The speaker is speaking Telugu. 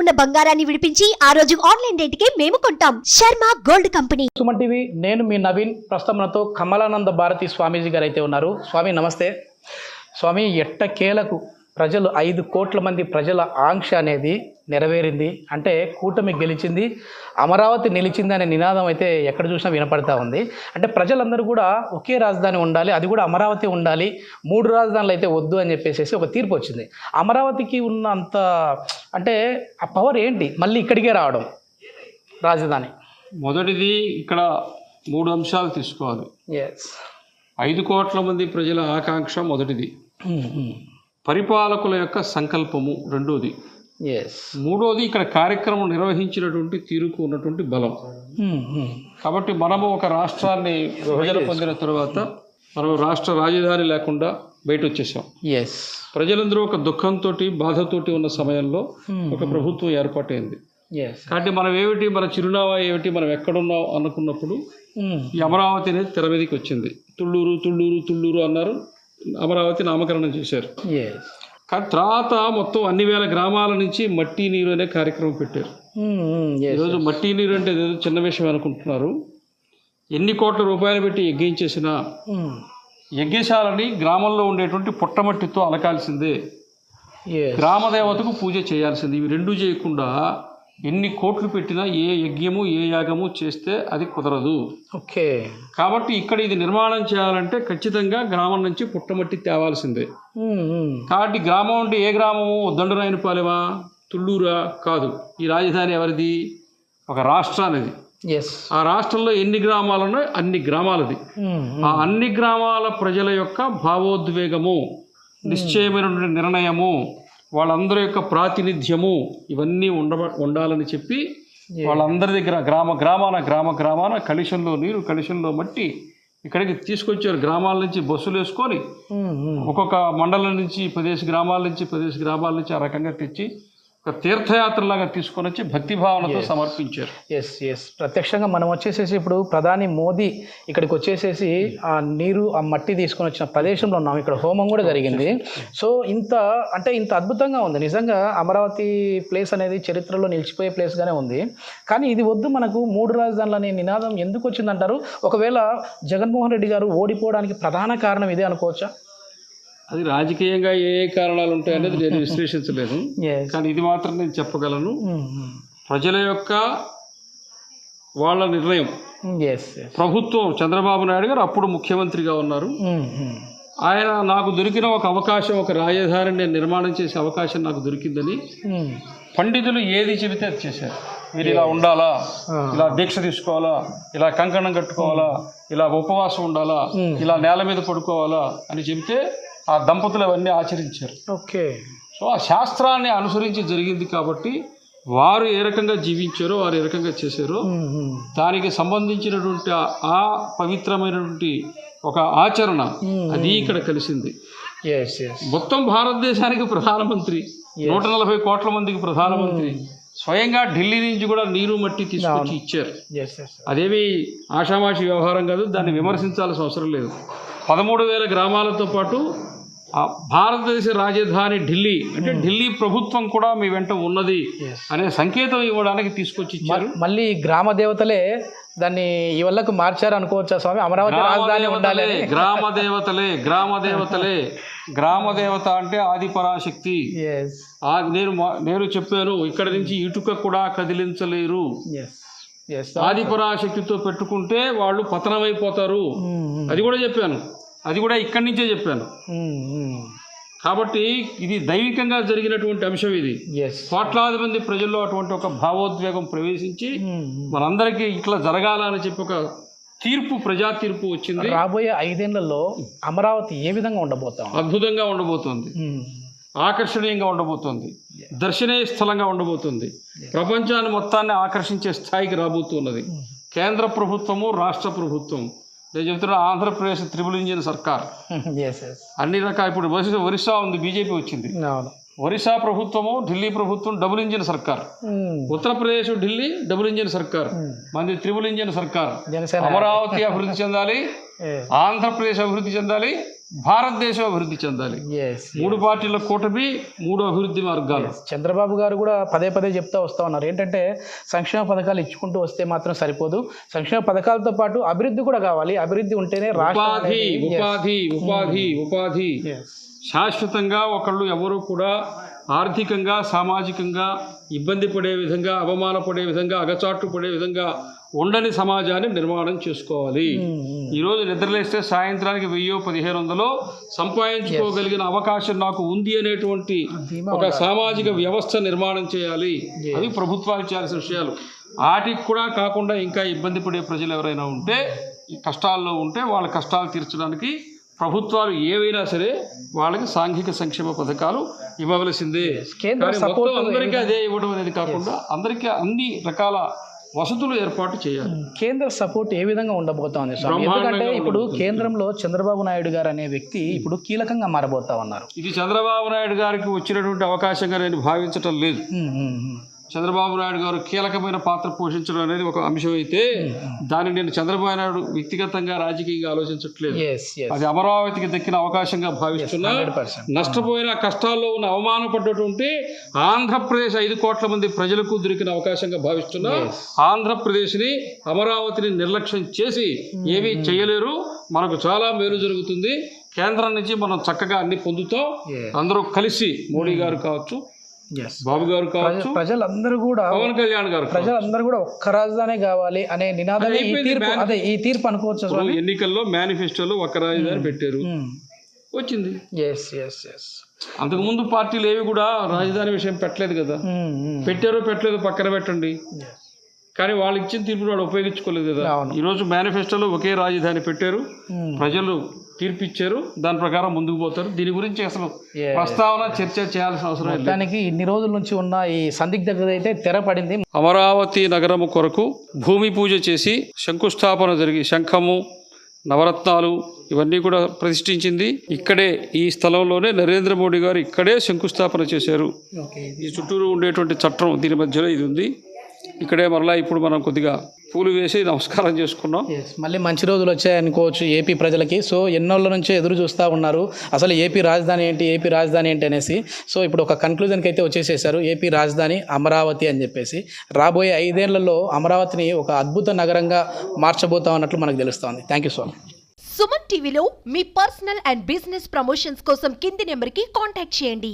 ఉన్న బంగారాన్ని విడిపించి ఆ రోజు ఆన్లైన్ రేటుకే మేము కొంటాం. Sharma gold company. Suman TV, నేను మీ నవీన్. ప్రస్తుతంతో కమలానంద భారతి స్వామీజీ గారు అయితే ఉన్నారు. స్వామి నమస్తే. స్వామి, ఎట్టకేలకు ప్రజలు 5 కోట్ల మంది ప్రజల ఆంక్ష అనేది నెరవేరింది. అంటే కూటమి గెలిచింది, అమరావతి నిలిచింది అనే నినాదం అయితే ఎక్కడ చూసినా వినపడతా ఉంది. అంటే ప్రజలందరూ కూడా ఒకే రాజధాని ఉండాలి, అది కూడా అమరావతి ఉండాలి, 3 రాజధానులు అయితే వద్దు అని చెప్పేసి ఒక తీర్పు వచ్చింది. అమరావతికి ఉన్న అంత అంటే ఆ పవర్ ఏంటి మళ్ళీ ఇక్కడికే రావడం రాజధాని? మొదటిది ఇక్కడ 3 అంశాలు తీసుకోవాలి. ఎస్, 5 కోట్ల మంది ప్రజల ఆకాంక్ష మొదటిది. పరిపాలకుల యొక్క సంకల్పము రెండోది. ఎస్, మూడోది ఇక్కడ కార్యక్రమం నిర్వహించినటువంటి తీరుకు ఉన్నటువంటి బలం. కాబట్టి మనము ఒక రాష్ట్రాన్ని విభజన పొందిన తర్వాత మనం రాష్ట్ర రాజధాని లేకుండా బయట వచ్చేసాం. ఎస్, ప్రజలందరూ ఒక దుఃఖంతో బాధతోటి ఉన్న సమయంలో ఒక ప్రభుత్వం ఏర్పాటైంది. కాబట్టి మనం ఏమిటి, మన చిరునామా ఏమిటి, మనం ఎక్కడున్నాం అనుకున్నప్పుడు ఈ అమరావతి అనేది తెర మీదకి వచ్చింది. తుళ్ళూరు తుళ్ళూరు తుళ్ళూరు అన్నారు, అమరావతి నామకరణం చేశారు. కానీ తర్వాత మొత్తం అన్ని వేల గ్రామాల నుంచి మట్టి నీరు అనే కార్యక్రమం పెట్టారు. ఈరోజు మట్టి నీరు అంటే ఏదో చిన్న విషయం అనుకుంటున్నారు. ఎన్ని కోట్ల రూపాయలు పెట్టి యజ్ఞించేసినా యజ్ఞశాలని గ్రామంలో ఉండేటువంటి పుట్టమట్టితో అలకాల్సిందే, గ్రామదేవతకు పూజ చేయాల్సింది. ఇవి రెండూ చేయకుండా ఎన్ని కోట్లు పెట్టినా ఏ యజ్ఞము ఏ యాగము చేస్తే అది కుదరదు. ఓకే. కాబట్టి ఇక్కడ ఇది నిర్మాణం చేయాలంటే ఖచ్చితంగా గ్రామం నుంచి పుట్టమట్టి తేవాల్సిందే. కాబట్టి గ్రామం అంటే ఏ గ్రామము? దండరాయనిపాలెమా, తుళ్ళూరా? కాదు. ఈ రాజధాని ఎవరిది? ఒక రాష్ట్రానిది. ఆ రాష్ట్రంలో ఎన్ని గ్రామాలు ఉన్నాయో అన్ని గ్రామాలది. ఆ అన్ని గ్రామాల ప్రజల యొక్క భావోద్వేగము, నిశ్చయమైనటువంటి నిర్ణయము, వాళ్ళందరి యొక్క ప్రాతినిధ్యము ఇవన్నీ ఉండాలని చెప్పి వాళ్ళందరి దగ్గర గ్రామాన కలుషంలో నీరు, కలుషంలో మట్టి ఇక్కడికి తీసుకొచ్చారు. గ్రామాల నుంచి బస్సులు వేసుకొని ఒక్కొక్క మండలం నుంచి 10 గ్రామాల నుంచి ఆ రకంగా తెచ్చి ఒక తీర్థయాత్రలాగా తీసుకొని వచ్చి భక్తి భావనతో సమర్పించారు. ఎస్, ప్రత్యక్షంగా మనం వచ్చేసేసి ఇప్పుడు ప్రధాని మోదీ ఇక్కడికి వచ్చేసేసి ఆ నీరు ఆ మట్టి తీసుకొని వచ్చిన ప్రదేశంలో ఉన్నాం. ఇక్కడ హోమం కూడా జరిగింది. సో ఇంత అద్భుతంగా ఉంది నిజంగా. అమరావతి ప్లేస్ అనేది చరిత్రలో నిలిచిపోయే ప్లేస్గానే ఉంది. కానీ ఇది వద్దు మనకు 3 రాజధానులు అనే నినాదం ఎందుకు వచ్చిందంటారు? ఒకవేళ జగన్మోహన్ రెడ్డి గారు ఓడిపోవడానికి ప్రధాన కారణం ఇదే అనుకోవచ్చా? అది రాజకీయంగా ఏ కారణాలు ఉంటాయనేది నేను విశ్లేషించలేదు. కానీ ఇది మాత్రం నేను చెప్పగలను, ప్రజల యొక్క వాళ్ళ నిర్ణయం. ప్రభుత్వం, చంద్రబాబు నాయుడు గారు అప్పుడు ముఖ్యమంత్రిగా ఉన్నారు. ఆయన నాకు దొరికిన ఒక అవకాశం, ఒక రాజధానిని నేను నిర్మాణం చేసే అవకాశం నాకు దొరికిందని పండితులు ఏది చెబితే అది చేశారు. మీరు ఇలా ఉండాలా, ఇలా దీక్ష తీసుకోవాలా, ఇలా కంకణం కట్టుకోవాలా, ఇలా ఉపవాసం ఉండాలా, ఇలా నేల మీద పడుకోవాలా అని చెబితే ఆ దంపతులు అవన్నీ ఆచరించారు. ఓకే. సో ఆ శాస్త్రాన్ని అనుసరించి జరిగింది కాబట్టి వారు ఏ రకంగా జీవించారో, వారు ఏ రకంగా చేశారో దానికి సంబంధించినటువంటి ఆ పవిత్రమైనటువంటి ఒక ఆచరణ అది ఇక్కడ కలిసింది. మొత్తం భారతదేశానికి ప్రధానమంత్రి, 140 కోట్ల మందికి ప్రధానమంత్రి స్వయంగా ఢిల్లీ నుంచి కూడా నీరు మట్టి తీసుకొచ్చి ఇచ్చారు. అదేమి ఆషామాషి వ్యవహారం కాదు, దాన్ని విమర్శించాల్సిన అవసరం లేదు. 13,000 గ్రామాలతో పాటు భారతదేశ రాజధాని ఢిల్లీ అంటే ఢిల్లీ ప్రభుత్వం కూడా మీ వెంట ఉన్నది అనే సంకేతం ఇవ్వడానికి తీసుకొచ్చి ఇచ్చారు. మళ్ళీ గ్రామ దేవతలే దాన్ని ఈ వల్లకు మార్చారు అనుకోవచ్చా స్వామి? అమరావతి రాజధాని ఉండాలి. గ్రామ దేవత అంటే ఆది పరాశక్తి. నేను చెప్పాను, ఇక్కడ నుంచి ఇటుక కూడా కదిలించలేరు. ఆది పరాశక్తితో పెట్టుకుంటే వాళ్ళు పతనమైపోతారు. అది కూడా చెప్పాను, అది కూడా ఇక్కడి నుంచే చెప్పాను. కాబట్టి ఇది దైవికంగా జరిగినటువంటి అంశం. ఇది కోట్లాది మంది ప్రజల్లో అటువంటి ఒక భావోద్వేగం ప్రవేశించి మనందరికీ ఇట్లా జరగాలని చెప్పి ఒక తీర్పు, ప్రజా తీర్పు వచ్చింది. రాబోయే 5 ఏళ్లలో అమరావతి ఏ విధంగా ఉండబోతాం? అద్భుతంగా ఉండబోతోంది, ఆకర్షణీయంగా ఉండబోతోంది, దర్శనీయ స్థలంగా ఉండబోతుంది, ప్రపంచాన్ని మొత్తాన్ని ఆకర్షించే స్థాయికి రాబోతున్నది. కేంద్ర ప్రభుత్వము, రాష్ట్ర ప్రభుత్వం, నేను చెప్తున్నా ఆంధ్రప్రదేశ్ ట్రిపుల్ ఇంజిన్ సర్కార్, అన్ని రకాల. ఇప్పుడు ఒరిస్సా ఉంది, బీజేపీ వచ్చింది. ఒరిస్సా ప్రభుత్వము, ఢిల్లీ ప్రభుత్వం డబుల్ ఇంజిన్ సర్కార్. ఉత్తరప్రదేశ్, ఢిల్లీ డబుల్ ఇంజిన్ సర్కార్, మంది ట్రిపుల్ ఇంజిన్ సర్కార్. అమరావతి అభివృద్ధి చెందాలి, ఆంధ్రప్రదేశ్ అభివృద్ధి చెందాలి, భారతదేశం అభివృద్ధి చెందాలి. ఎస్ 3 పార్టీల కూటమి 3 అభివృద్ధి మార్గాలు. చంద్రబాబు గారు కూడా పదే పదే చెప్తా వస్తూ ఉన్నారు ఏంటంటే సంక్షేమ పథకాలు ఇచ్చుకుంటూ వస్తే మాత్రం సరిపోదు, సంక్షేమ పథకాలతో పాటు అభివృద్ధి కూడా కావాలి, అభివృద్ధి ఉంటేనే ఉపాధి ఉపాధి ఉపాధి ఉపాధి శాశ్వతంగా ఒకళ్ళు ఎవరు కూడా ఆర్థికంగా సామాజికంగా ఇబ్బంది పడే విధంగా, అవమానపడే విధంగా, అగచాట్లు పడే విధంగా ఉండని సమాజాన్ని నిర్మాణం చేసుకోవాలి. ఈరోజు నిద్రలేస్తే సాయంత్రానికి 1000-1500 సంపాదించుకోగలిగిన అవకాశం నాకు ఉంది అనేటువంటి ఒక సామాజిక వ్యవస్థ నిర్మాణం చేయాలి. అవి ప్రభుత్వాలు చేయాల్సిన విషయాలు. వాటికి కూడా కాకుండా ఇంకా ఇబ్బంది పడే ప్రజలు ఎవరైనా ఉంటే, కష్టాల్లో ఉంటే వాళ్ళ కష్టాలు తీర్చడానికి ప్రభుత్వాలు ఏవైనా సరే వాళ్ళకి సాంఘిక సంక్షేమ పథకాలు ఇవ్వవలసిందే. కానీ మొత్తం అందరికీ అదే ఇవ్వడం అనేది కాకుండా అందరికీ అన్ని రకాల వసతులు ఏర్పాటు చేయాలి. కేంద్ర సపోర్ట్ ఏ విధంగా ఉండబోతోంది స్వామి? ఎందుకంటే ఇప్పుడు కేంద్రంలో చంద్రబాబు నాయుడు గారు అనే వ్యక్తి ఇప్పుడు కీలకంగా మారబోతా ఉన్నారు. ఇది చంద్రబాబు నాయుడు గారికి వచ్చినటువంటి అవకాశంగా నేను భావించటం లేదు. చంద్రబాబు నాయుడు గారు కీలకమైన పాత్ర పోషించడం అనేది ఒక అంశం అయితే దాన్ని నేను చంద్రబాబు నాయుడు వ్యక్తిగతంగా రాజకీయంగా ఆలోచించట్లేదు. అది అమరావతికి దక్కిన అవకాశంగా భావిస్తున్నా, నష్టపోయిన కష్టాల్లో ఉన్న అవమానపడ్డటువంటి ఆంధ్రప్రదేశ్ 5 కోట్ల మంది ప్రజలకు దొరికిన అవకాశంగా భావిస్తున్నా. ఆంధ్రప్రదేశ్ని అమరావతిని నిర్లక్ష్యం చేసి ఏమీ చేయలేరు. మనకు చాలా మేలు జరుగుతుంది. కేంద్రం నుంచి మనం చక్కగా అన్ని పొందుతాం. అందరూ కలిసి మోడీ గారు కావచ్చు, బాబు గారు కావచ్చు, ప్రజలందరూ కూడా, పవన్ కళ్యాణ్ గారు, ప్రజలందరూ కూడా ఒక్క రాజధాని కావాలి అనే నినాదం ఈ తీర్పు అనుకోవచ్చు. ఎన్నికల్లో మేనిఫెస్టోలో ఒక్క రాజధాని పెట్టారు, వచ్చింది. అంతకుముందు పార్టీలు ఏవి కూడా రాజధాని విషయం పెట్టలేదు కదా. పెట్టారో పెట్టలేదు పక్కన పెట్టండి, కానీ వాళ్ళు ఇచ్చిన తీర్పును వాడు ఉపయోగించుకోలేదు కదా. ఈరోజు మేనిఫెస్టోలో ఒకే రాజధాని పెట్టారు, ప్రజలు తీర్పిచ్చారు, దాని ప్రకారం ముందుకు పోతారు. దీని గురించి అసలు ప్రస్తావన చర్చ చేయాల్సిన అవసరం లేదు. దానికి ఇన్ని రోజుల నుంచి ఉన్న ఈ సందిగ్ధత అయితే తెరపడింది. అమరావతి నగరము కొరకు భూమి పూజ చేసి శంకుస్థాపన జరిగి శంఖము, నవరత్నాలు ఇవన్నీ కూడా ప్రతిష్ఠించింది. ఇక్కడే ఈ స్థలంలోనే నరేంద్ర మోడీ గారు ఇక్కడే శంకుస్థాపన చేశారు. ఈ చుట్టూరు ఉండేటువంటి చట్టం దీని మధ్యలో ఇది ఉంది. ఇక్కడే మరలా ఇప్పుడు మనం కొద్దిగా పూలు వేసి నమస్కారం చేసుకున్నాం. మళ్ళీ మంచి రోజులు వచ్చాయనుకోవచ్చు ఏపీ ప్రజలకి. సో ఎన్నోళ్ళ నుంచే ఎదురు చూస్తూ ఉన్నారు అసలు ఏపీ రాజధాని ఏంటి, ఏపీ రాజధాని ఏంటి అనేసి. సో ఇప్పుడు ఒక కన్క్లూజన్కి అయితే వచ్చేసేసారు, ఏపీ రాజధాని అమరావతి అని చెప్పేసి. రాబోయే 5 ఏళ్లలో అమరావతిని ఒక అద్భుత నగరంగా మార్చబోతా ఉన్నట్లు మనకు తెలుస్తోంది. Thank you so much. Suman టీవీలో మీ పర్సనల్ అండ్ బిజినెస్ ప్రమోషన్స్ కోసం కింది నెంబర్కి కాంటాక్ట్ చేయండి.